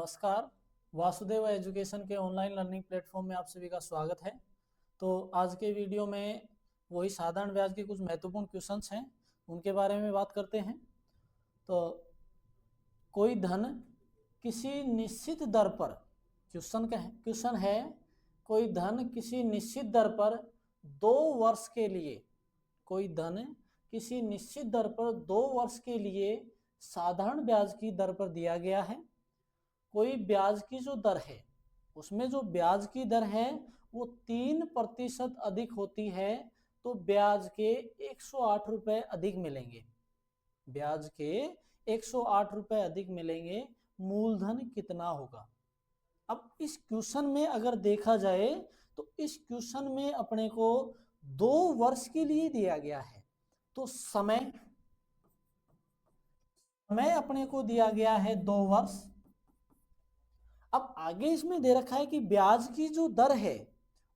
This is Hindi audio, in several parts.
नमस्कार। वासुदेव एजुकेशन के ऑनलाइन लर्निंग प्लेटफॉर्म में आप सभी का स्वागत है। तो आज के वीडियो में वही साधारण ब्याज के कुछ महत्वपूर्ण क्वेश्चंस हैं, उनके बारे में बात करते हैं। तो कोई धन किसी निश्चित दर पर, क्वेश्चन है कोई धन किसी निश्चित दर पर 2 वर्ष के लिए, कोई धन किसी निश्चित दर पर 2 वर्ष के लिए साधारण ब्याज की दर पर दिया गया है। कोई ब्याज की जो दर है, उसमें जो ब्याज की दर है वो 3% अधिक होती है, तो ब्याज के 108 रुपए अधिक मिलेंगे। ब्याज के 108 रुपए अधिक मिलेंगे। मूलधन कितना होगा? अब इस क्वेश्चन में अगर देखा जाए तो इस क्वेश्चन में अपने को 2 वर्ष के लिए दिया गया है, तो समय अपने को दिया गया है 2 वर्ष। अब आगे इसमें दे रखा है कि ब्याज की जो दर है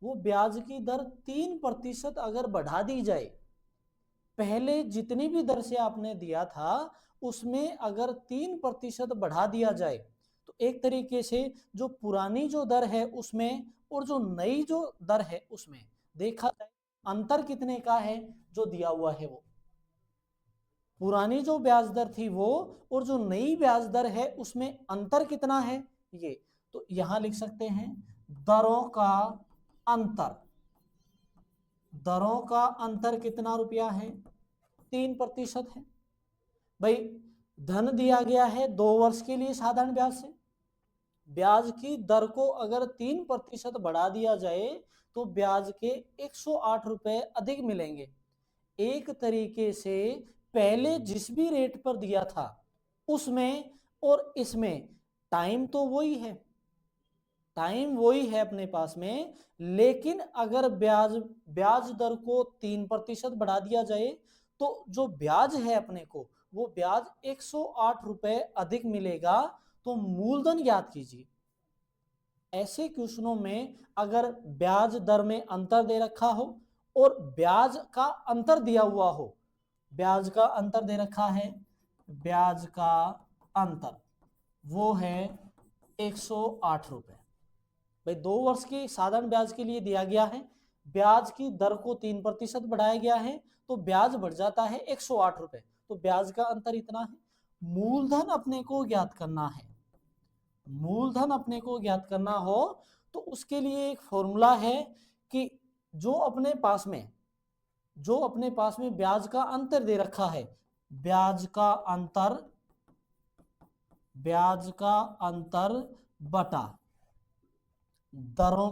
वो ब्याज की दर 3% अगर बढ़ा दी जाए, पहले जितनी भी दर से आपने दिया था उसमें अगर 3% बढ़ा दिया जाए, तो एक तरीके से जो पुरानी जो दर है उसमें और जो नई जो दर है उसमें देखा जाए अंतर कितने का है जो दिया हुआ है। वो पुरानी जो ब्याज दर थी वो और जो नई ब्याज दर है उसमें अंतर कितना है, ये तो यहां लिख सकते हैं दरों का अंतर। दरों का अंतर कितना रुपया है? 3% है। भाई धन दिया गया है 2 वर्ष के लिए साधारण ब्याज से, ब्याज की दर को अगर 3% बढ़ा दिया जाए तो ब्याज के 108 रुपए अधिक मिलेंगे। एक तरीके से पहले जिस भी रेट पर दिया था उसमें और इसमें टाइम तो वही है, टाइम वही है अपने पास में, लेकिन अगर ब्याज दर को 3% बढ़ा दिया जाए तो जो ब्याज है अपने को वो ब्याज 108 रुपए अधिक मिलेगा। तो मूलधन ज्ञात कीजिए। ऐसे क्वेश्चनों में अगर ब्याज दर में अंतर दे रखा हो और ब्याज का अंतर दिया हुआ हो, ब्याज का अंतर दे रखा है, ब्याज का अंतर वो है 108 रुपए। भाई 2 वर्ष की साधारण ब्याज के लिए दिया गया है, ब्याज की दर को 3% बढ़ाया गया है तो ब्याज बढ़ जाता है 108 रुपए, तो ब्याज का अंतर इतना है। मूलधन अपने को ज्ञात करना है, मूलधन अपने को ज्ञात करना हो तो उसके लिए एक फॉर्मूला है कि जो अपने पास में ब्याज का अंतर दे रखा है, ब्याज का अंतर बटा दरों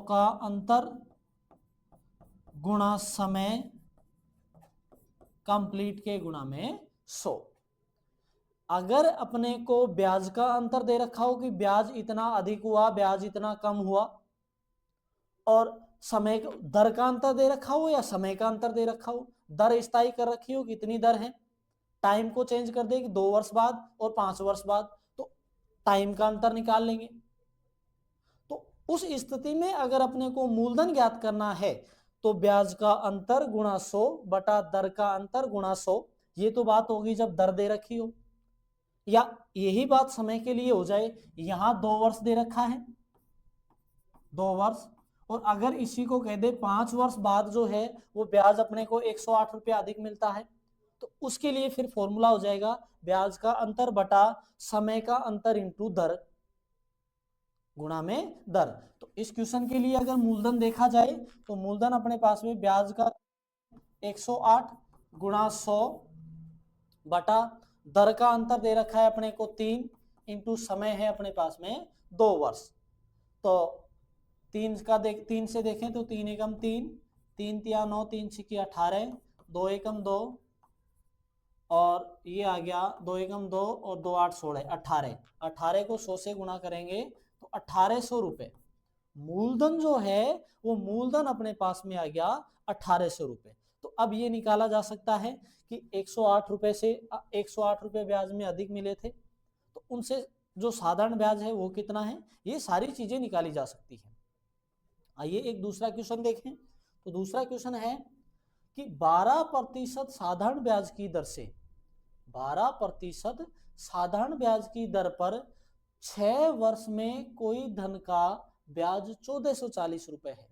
का अंतर गुणा समय कंप्लीट के गुणा में 100। अगर अपने को ब्याज का अंतर दे रखा हो कि ब्याज इतना अधिक हुआ, ब्याज इतना कम हुआ, और समय दर का अंतर दे रखा हो या समय का अंतर दे रखा हो, दर स्थायी कर रखी हो कितनी दर है, टाइम को चेंज कर देगी 2 वर्ष बाद और 5 वर्ष बाद, तो टाइम का अंतर निकाल लेंगे। तो उस स्थिति में अगर अपने को मूलधन ज्ञात करना है तो ब्याज का अंतर गुणा 100 बटा दर का अंतर गुणा 100। ये तो बात होगी जब दर दे रखी हो, या यही बात समय के लिए हो जाए, यहां 2 वर्ष दे रखा है, 2 वर्ष, और अगर इसी को कह दे 5 वर्ष बाद जो है वो ब्याज अपने को 108 रुपया अधिक मिलता है, तो उसके लिए फिर फॉर्मूला हो जाएगा ब्याज का अंतर बटा समय का अंतर इंटू दर गुणा में दर। तो इस क्वेश्चन के लिए अगर मूलधन देखा जाए तो मूलधन अपने पास में ब्याज का 108 गुणा 100 बटा दर का अंतर दे रखा है अपने को 3 इंटू समय है अपने पास में 2 वर्ष। तो 3 से देखें तो 3 एकम 3, 3 तिया 9, 3 छिकी 18, 2 एकम 2, और ये आ गया 2 एकम 2 और 2 8 16, 18 को 100 से गुणा करेंगे तो 1800 रुपए मूलधन जो है वो मूलधन अपने पास में आ गया 1800 रुपए। तो अब ये निकाला जा सकता है कि 108 रुपए से 108 रुपए ब्याज में अधिक मिले थे, तो उनसे जो साधारण ब्याज है वो कितना है, ये सारी चीजें निकाली जा सकती है। आइए एक दूसरा क्वेश्चन देखें। तो दूसरा क्वेश्चन है कि 12% साधारण ब्याज की दर से 12% साधारण ब्याज की दर पर 6 वर्ष में कोई धन का ब्याज 1440 रुपए है।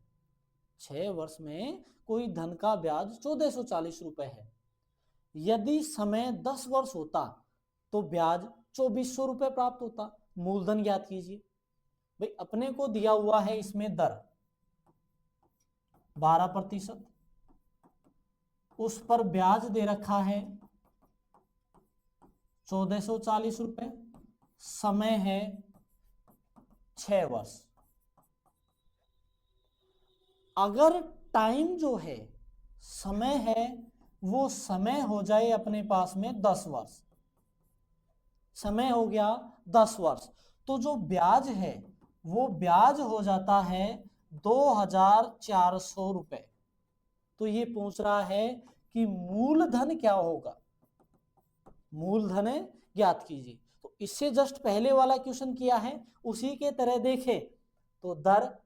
6 वर्ष में कोई धन का ब्याज 1440 रुपए है। यदि समय 10 वर्ष होता तो ब्याज 2400 रुपए प्राप्त होता। मूलधन ज्ञात कीजिए। भाई अपने को दिया हुआ है इसमें दर 12%, उस पर ब्याज दे रखा है 1440 रुपए, समय है 6 वर्ष। अगर टाइम जो है, समय है, वो समय हो जाए अपने पास में 10 वर्ष, समय हो गया 10 वर्ष, तो जो ब्याज है वो ब्याज हो जाता है 2400 रुपए। तो ये पूछ रहा है कि मूलधन क्या होगा, मूलधन ज्ञात कीजिए। तो इससे जस्ट पहले वाला क्वेश्चन किया है, उसी के तरह देखें तो दर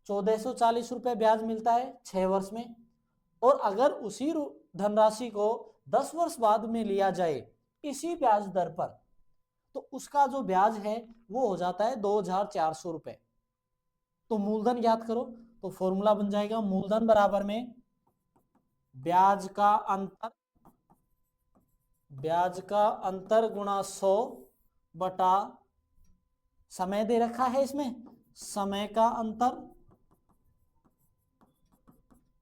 1440 रुपए ब्याज मिलता है 6 वर्ष में, और अगर उसी धनराशि को 10 वर्ष बाद में लिया जाए इसी ब्याज दर पर, तो उसका जो ब्याज है वो हो जाता है 2400 रुपए। तो मूलधन ज्ञात करो। तो फॉर्मूला बन जाएगा मूलधन बराबर में ब्याज का अंतर गुणा 100 बटा समय दे रखा है इसमें, समय का अंतर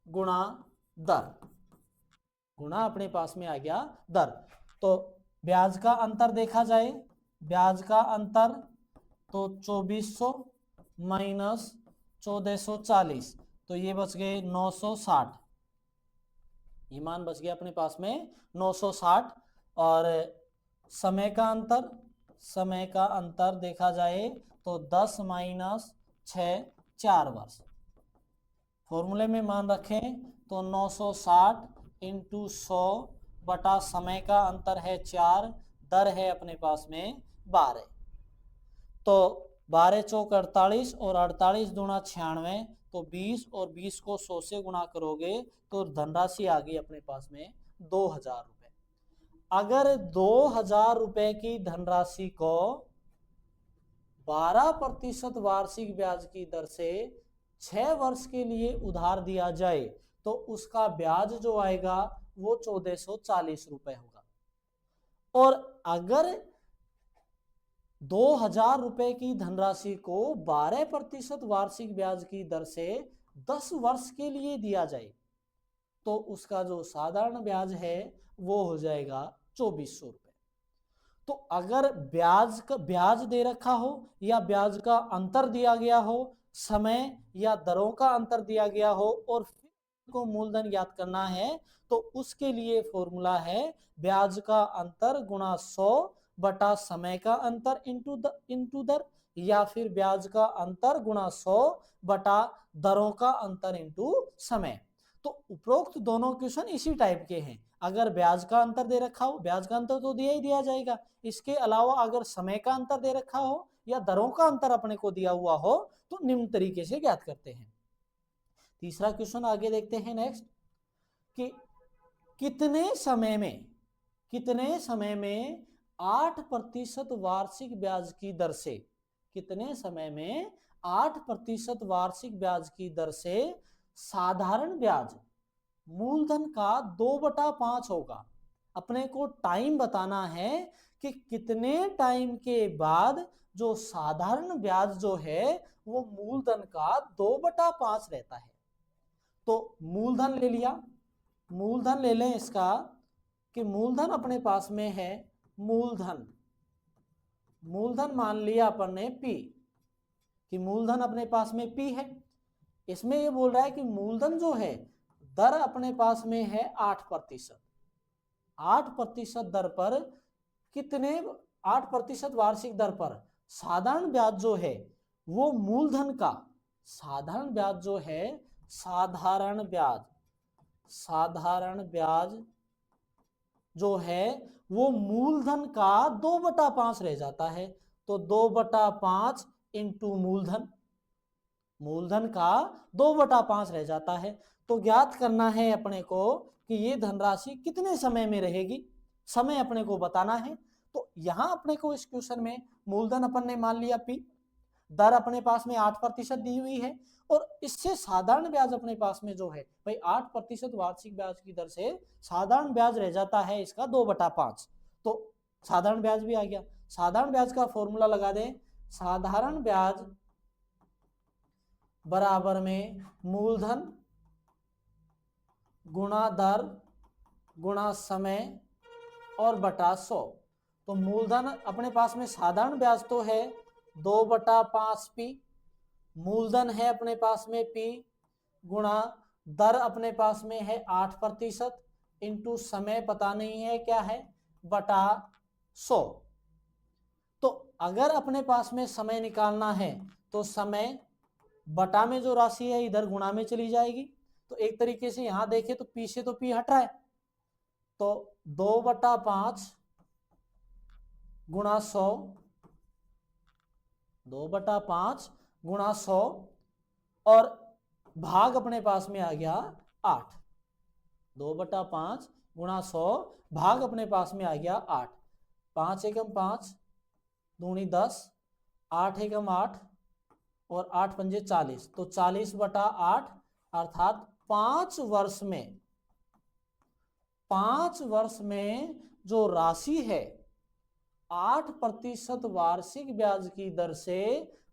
गुणा दर, गुणा अपने पास में आ गया दर। तो ब्याज का अंतर देखा जाए, ब्याज का अंतर तो 2400 माइनस 1440, तो ये बच गए 960, ये मान बच गया अपने पास में 960। और समय का अंतर देखा जाए तो 10 माइनस 6 4 वर्ष। फॉर्मूले में मान रखें तो 960 इंटू 100 बटा समय का अंतर है 4, दर है अपने पास में 12। तो 12 चौक 48 और 48 दूना 96, तो 20 और 20 को 100 से गुणा करोगे तो धनराशि आ गई अपने पास में 2000 रुपए। अगर 2000 रुपए की धनराशि को 12% वार्षिक ब्याज की दर से 6 वर्ष के लिए उधार दिया जाए तो उसका ब्याज जो आएगा वो 1440 रुपए होगा। और अगर 2000 रुपए की धनराशि को 12% वार्षिक ब्याज की दर से 10 वर्ष के लिए दिया जाए तो उसका जो साधारण ब्याज है वो हो जाएगा 2400 रुपए। तो अगर ब्याज दे रखा हो या ब्याज का अंतर दिया गया हो, समय या दरों का अंतर दिया गया हो और फिर को मूलधन ज्ञात करना है, तो उसके लिए फॉर्मूला है ब्याज का अंतर गुणा 100 बटा समय का अंतर इंटू दर, या फिर ब्याज का अंतर गुणा 100 बटा दरों का अंतर इंटू समय। तो उपरोक्त दोनों क्वेश्चन इसी टाइप के हैं। अगर ब्याज का अंतर दे रखा हो, ब्याज का अंतर तो दिया ही दिया जाएगा, इसके अलावा अगर समय का अंतर दे रखा हो या दरों का अंतर अपने को दिया हुआ हो तो निम्न तरीके से ज्ञात करते हैं। तीसरा क्वेश्चन आगे देखते हैं नेक्स्ट, कि कितने समय में 8% वार्षिक ब्याज की दर से, कितने समय में 8% वार्षिक ब्याज की दर से साधारण ब्याज मूलधन का 2/5 होगा। अपने को टाइम बताना है कि कितने टाइम के बाद जो साधारण ब्याज जो है वो मूलधन का 2/5 रहता है। तो मूलधन ले लिया, मूलधन ले लें इसका कि मूलधन अपने पास में है, मूलधन मान लिया अपन ने P, कि मूलधन अपने पास में P है। इसमें ये बोल रहा है कि मूलधन जो है दर अपने पास में है 8%। 8% दर पर कितने, 8% वार्षिक दर पर साधारण ब्याज जो है वो मूलधन का, साधारण ब्याज जो है, साधारण ब्याज जो है वो मूलधन का 2/5 रह जाता है। तो 2/5 इंटू मूलधन का 2/5 रह जाता है। तो ज्ञात करना है अपने को कि ये धनराशि कितने समय में रहेगी, समय अपने को बताना है। तो यहां अपने को इस क्वेश्चन में मूलधन अपन ने मान लिया P, दर अपने पास में 8% दी हुई है, और इससे साधारण ब्याज अपने पास में जो है भाई 8% वार्षिक ब्याज की दर से साधारण ब्याज रह जाता है इसका 2/5। तो साधारण ब्याज भी आ गया। साधारण ब्याज का फॉर्मूला लगा दें, साधारण ब्याज बराबर में मूलधन गुणा दर गुणा समय और बटा 100। तो मूलधन अपने पास में साधारण ब्याज तो है 2/5P, मूलधन है अपने पास में P, गुणा दर अपने पास में है 8% इंटू समय पता नहीं है क्या है बटा 100। तो अगर अपने पास में समय निकालना है तो समय बटा में जो राशि है इधर गुणा में चली जाएगी। तो एक तरीके से यहां देखें तो P से तो P हट रहा है, तो 2/5 गुणा 100, 2/5 गुणा 100 और भाग अपने पास में आ गया 8। 2/5 गुणा 100 भाग अपने पास में आ गया 8। 5 एकम 5 दूनी 10, 8 एकम 8 और 8 पंजे 40, तो 40/8 अर्थात 5 वर्ष में जो राशि है 8% वार्षिक ब्याज की दर से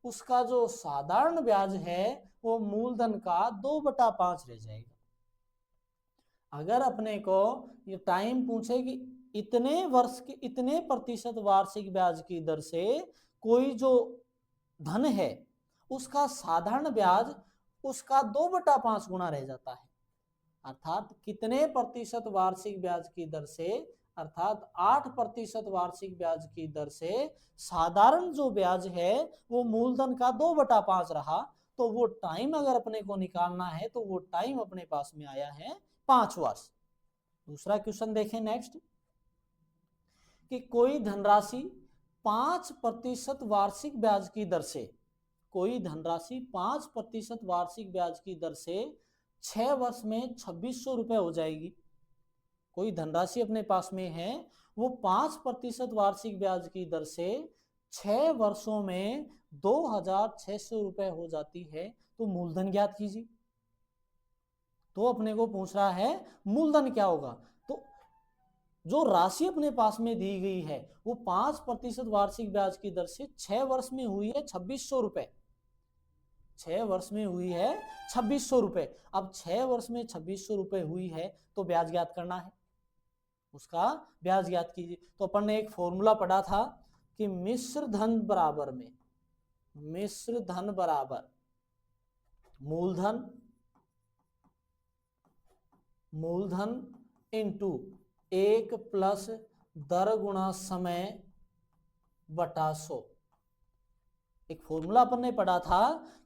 उसका जो साधारण ब्याज है वो मूलधन का 2/5 रह जाएगा। अगर अपने को ये टाइम पूछे कि इतने वर्ष के इतने प्रतिशत वार्षिक ब्याज की दर से कोई जो धन है उसका साधारण ब्याज उसका 2/5 गुना रह जाता है, अर्थात कितने प्रतिशत वार्षिक ब्याज की दर से, अर्थात 8% वार्षिक ब्याज की दर से साधारण जो ब्याज है वो मूलधन का 2/5 रहा। तो वो टाइम अगर अपने को निकालना है तो वो टाइम अपने पास में आया है 5 वर्ष। दूसरा क्वेश्चन देखें नेक्स्ट, कि कोई धनराशि 5% वार्षिक ब्याज की दर से, कोई धनराशि 5% वार्षिक ब्याज की दर से 6 वर्ष में 2600 रुपए हो जाएगी। कोई धनराशि अपने पास में है वो 5% वार्षिक ब्याज की दर से 6 वर्षों में 2600 रुपए हो जाती है, तो मूलधन ज्ञात कीजिए। तो अपने को पूछ रहा है मूलधन क्या होगा। तो जो राशि अपने पास में दी गई है वो 5% वार्षिक ब्याज की दर से 6 वर्ष में हुई है 2600 रुपए, 6 वर्ष में हुई है 2600 रुपए। अब 6 वर्ष में 2600 रुपए हुई है तो ब्याज ज्ञात करना है, उसका ब्याज ज्ञात कीजिए। तो अपन ने एक फॉर्मूला पढ़ा था कि मिश्र धन बराबर में, मिश्र धन बराबर मूलधन, मूलधन इंटू 1 प्लस दर गुणा समय बटा 100। एक फॉर्मूला अपन ने पढ़ा था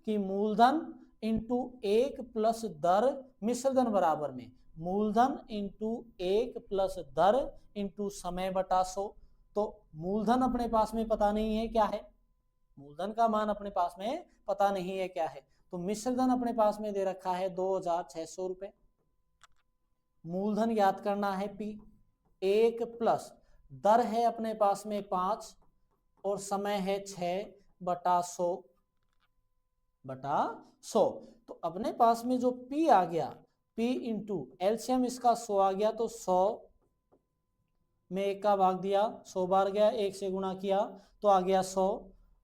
कि मूलधन इंटू 1 प्लस दर मिश्र धन बराबर में मूलधन इंटू 1 प्लस दर इंटू समय बटा 100। तो मूलधन अपने पास में पता नहीं है क्या है, मूलधन का मान अपने पास में पता नहीं है क्या है, तो मिश्र धन अपने पास में दे रखा है 2600 रुपए। मूलधन ज्ञात करना है P, 1 प्लस दर है अपने पास में 5 और समय है 6/100 बटा 100। तो अपने पास में जो P आ गया, P इंटू एलसीएम इसका 100 आ गया, तो 100 में 1 का भाग दिया 100 बार गया, 1 से गुणा किया तो आ गया 100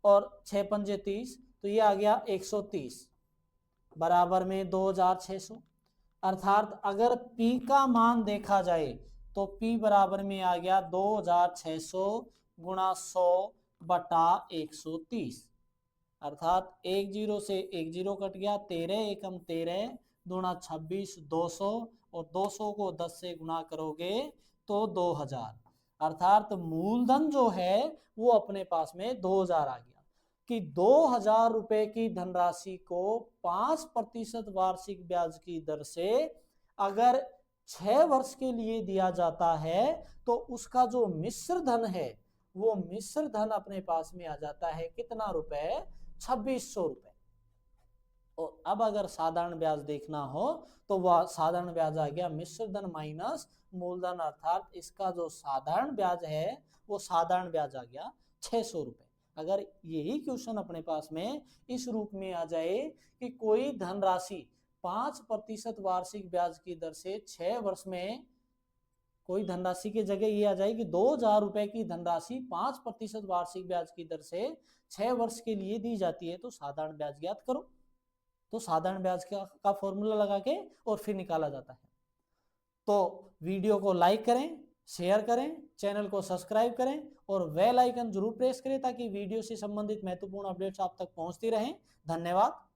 और 6 पंजे 30, तो ये आ गया 130 बराबर में 2600। अर्थात अगर P का मान देखा जाए तो P बराबर में आ गया 2600 गुणा 100 बटा 130, अर्थात 1 0 से 1 0 कट गया, 13 एकम 13 दूना 26 200 और 200 को 10 से गुणा करोगे तो 2000, अर्थात मूलधन जो है वो अपने पास में 2000 आ गया। कि 2000 रुपए की धनराशि को 5% वार्षिक ब्याज की दर से अगर 6 वर्ष के लिए दिया जाता है तो उसका जो मिश्र धन है वो मिश्र धन अपने पास में आ जाता है कितना रुपए, 2600 रुपए। और अब अगर साधारण ब्याज देखना हो तो वह साधारण ब्याज आ गया मिश्र धन माइनस मूलधन, अर्थात इसका जो साधारण ब्याज है वो साधारण ब्याज आ गया 600 रुपए। अगर यही क्वेश्चन अपने पास में इस रूप में आ जाए कि कोई धनराशि 5% वार्षिक ब्याज की दर से 6 वर्ष में, कोई धनराशि की जगह ये आ जाए कि 2000 रुपए की धनराशि 5% वार्षिक ब्याज की दर से 6 वर्ष के लिए दी जाती है, तो साधारण ब्याज ज्ञात करो। तो साधारण ब्याज का फॉर्मूला लगा के और फिर निकाला जाता है। तो वीडियो को लाइक करें, शेयर करें, चैनल को सब्सक्राइब करें और बेल आइकन जरूर प्रेस करें ताकि वीडियो से संबंधित महत्वपूर्ण अपडेट्स आप तक पहुंचती रहें। धन्यवाद।